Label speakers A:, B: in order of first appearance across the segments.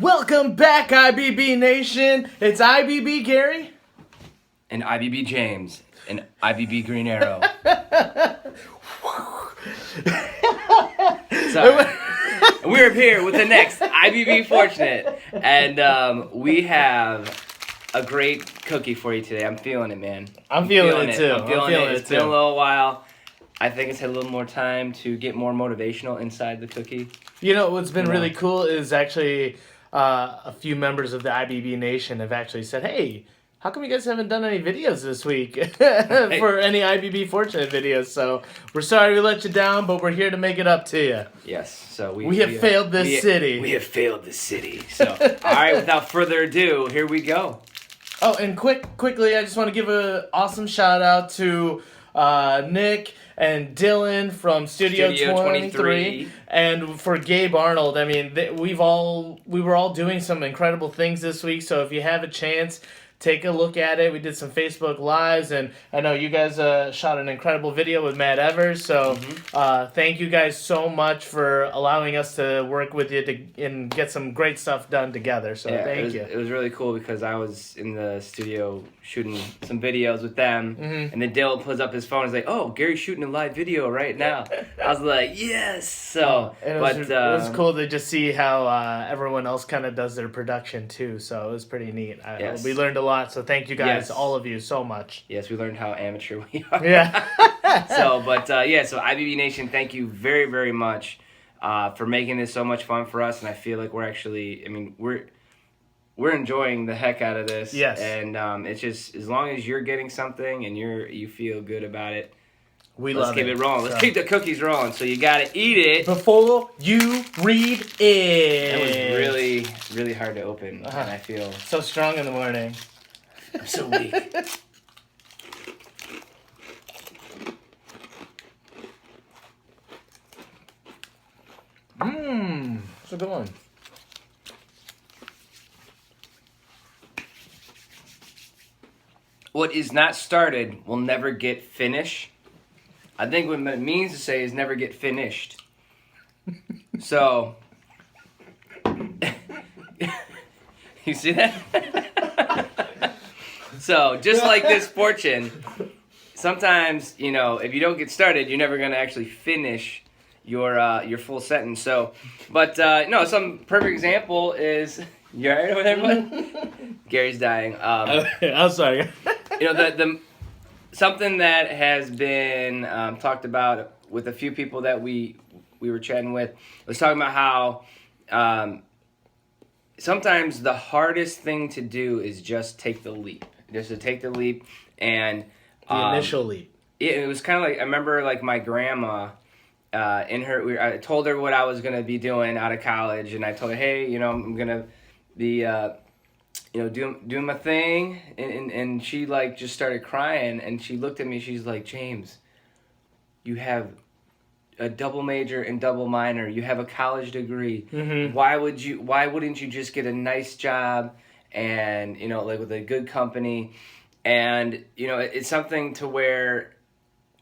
A: Welcome back, IBB Nation. It's IBB Gary.
B: And IBB James. And IBB Green Arrow. Sorry. We're here with the next IBB Fortunate. And we have a great cookie for you today. I'm feeling it, man.
A: I'm feeling it too.
B: I'm feeling it. It's been a little while. I think it's had a little more time to get more motivational inside the cookie.
A: You know, what's been really cool is actually a few members of the IBB Nation have actually said, hey, how come you guys haven't done any videos this week for any IBB Fortunate videos? So we're sorry we let you down, but we're here to make it up to you.
B: Yes. So
A: we have failed this city.
B: We have failed this city. So, all right, without further ado, here we go.
A: Oh, and quickly, I just want to give an awesome shout out to Nick and Dylan from Studio 23 and for Gabe Arnold. I mean, we were all doing some incredible things this week, so if you have a chance, take a look at it. We did some Facebook Lives, and I know you guys shot an incredible video with Matt Evers, so thank you guys so much for allowing us to work with you and get some great stuff done together, so thank you.
B: It was really cool because I was in the studio shooting some videos with them, and then Dylan pulls up his phone and is like, oh, Gary's shooting a live video right now. I was like, yes! So,
A: it was cool to just see how everyone else kind of does their production too, so it was pretty neat. We learned a lot, so thank you guys, all of you, so much.
B: Yes, we learned how amateur we are.
A: Yeah.
B: So IBB Nation, thank you very, very much for making this so much fun for us, and I feel like we're enjoying the heck out of this.
A: Yes.
B: And it's just, as long as you're getting something and you feel good about it,
A: let's
B: keep it rolling. Let's keep the cookies rolling. So you gotta eat it
A: before you read it.
B: It was really, really hard to open, and I feel
A: so strong in the morning.
B: I'm so weak.
A: That's a good one.
B: What is not started will never get finished. I think what it means to say is never get finished. So, you see that? So, just like this fortune, sometimes, if you don't get started, you're never going to actually finish your full sentence. So, but some perfect example is, you all right over there, bud? Gary's dying.
A: I'm sorry.
B: the something that has been talked about with a few people that we were chatting with was talking about how sometimes the hardest thing to do is just take the leap. Just to take the leap and
A: the initial leap.
B: It was kind of like, I remember like my grandma. I told her what I was gonna be doing out of college, and I told her, hey, I'm gonna be doing my thing, and she like just started crying, and she looked at me, she's like, James, you have a double major and double minor, you have a college degree, why wouldn't you just get a nice job and like with a good company? And it's something to where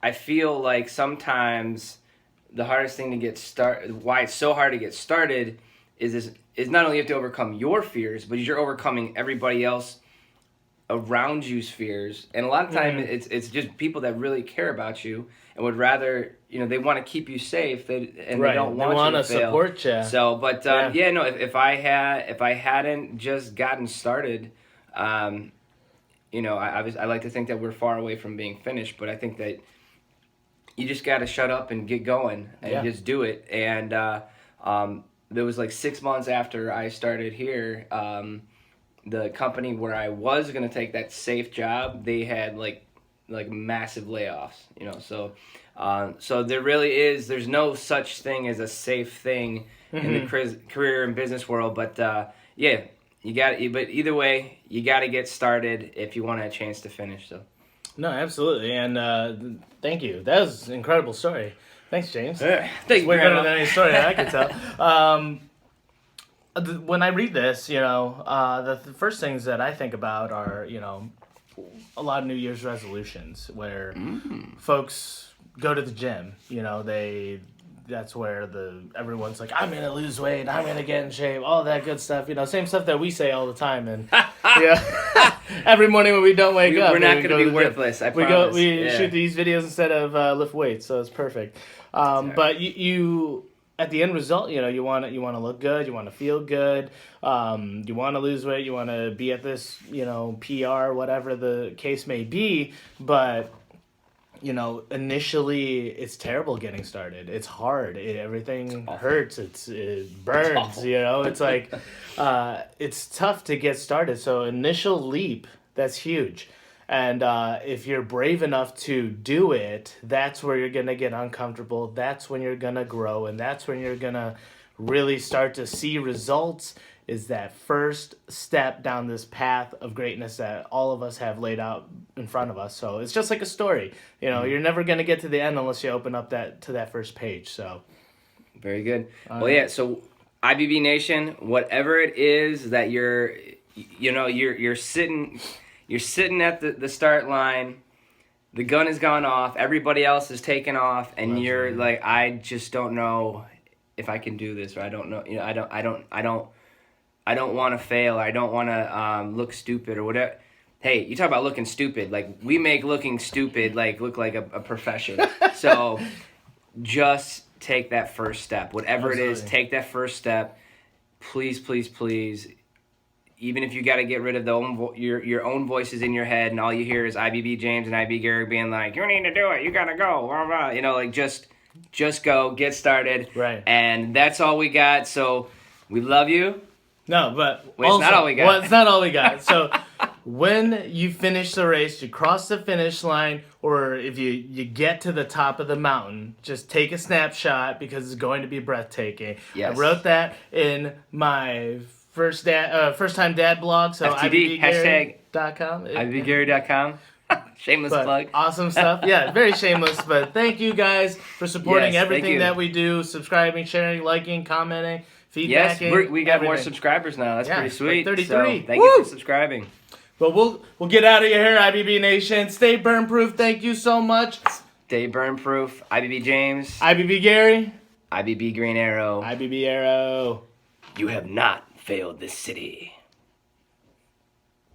B: I feel like sometimes the hardest thing to get started, why it's so hard to get started is not only you have to overcome your fears, but you're overcoming everybody else around you's fears. And a lot of time it's just people that really care about you and would rather, they want to keep you safe, they don't want you to fail.
A: Support you.
B: So, but if I hadn't just gotten started, I like to think that we're far away from being finished, but I think that you just got to shut up and get going and just do it. And there was like 6 months after I started here, the company where I was going to take that safe job, they had like massive layoffs, so there really is, there's no such thing as a safe thing in the career and business world, but but either way, you got to get started if you want a chance to finish. So
A: no, absolutely. And thank you, that was an incredible story. Thanks, James.
B: Thank you,
A: way
B: Grandma.
A: better than any story that I could tell. When I read this, the first things that I think about are, a lot of New Year's resolutions where folks go to the gym. They that's where everyone's like, I'm gonna lose weight, I'm gonna get in shape, all that good stuff. Same stuff that we say all the time, and every morning when we don't wake up,
B: we're not gonna be worthless. I promise.
A: We shoot these videos instead of lift weights, so it's perfect. But you at the end result, you want to look good, you want to feel good, you want to lose weight, you want to be at this, PR, whatever the case may be, but initially it's terrible getting started. It's hard. Everything hurts. It burns. It's like it's tough to get started. So initial leap, that's huge. And if you're brave enough to do it, that's where you're gonna get uncomfortable. That's when you're gonna grow, and that's when you're gonna really start to see results. Is that first step down this path of greatness that all of us have laid out in front of us. So it's just like a story. You're never going to get to the end unless you open up to that first page. So
B: very good. So IBB Nation, whatever it is that you're sitting at the start line, the gun has gone off, everybody else is taken off, and you're like, I just don't know if I can do this, or I don't know, I don't want to fail. I don't want to look stupid or whatever. Hey, you talk about looking stupid. Like, we make looking stupid look like a profession. So just take that first step. Whatever it is, take that first step. Please, please, please. Even if you got to get rid of your own voices in your head, and all you hear is IBB James and IB Gary being like, you need to do it. You got to go. Blah, blah. Just go. Get started.
A: Right.
B: And that's all we got. So we love you.
A: No, but
B: it's not all we got.
A: Well, it's not all we got. So when you finish the race, you cross the finish line, or if you get to the top of the mountain, just take a snapshot because it's going to be breathtaking.
B: Yes.
A: I wrote that in my first time dad blog. So
B: FTD,
A: IBBGary.com.
B: IBBGary.com. Shameless plug.
A: Awesome stuff. Yeah, very shameless. But thank you guys for supporting everything that we do, subscribing, sharing, liking, commenting.
B: Yes, we got more subscribers now. That's pretty sweet.
A: Like 33.
B: So thank you for subscribing.
A: But we'll get out of here, IBB Nation. Stay burn proof. Thank you so much.
B: Stay burn proof. IBB James.
A: IBB Gary.
B: IBB Green Arrow.
A: IBB Arrow.
B: You have not failed this city.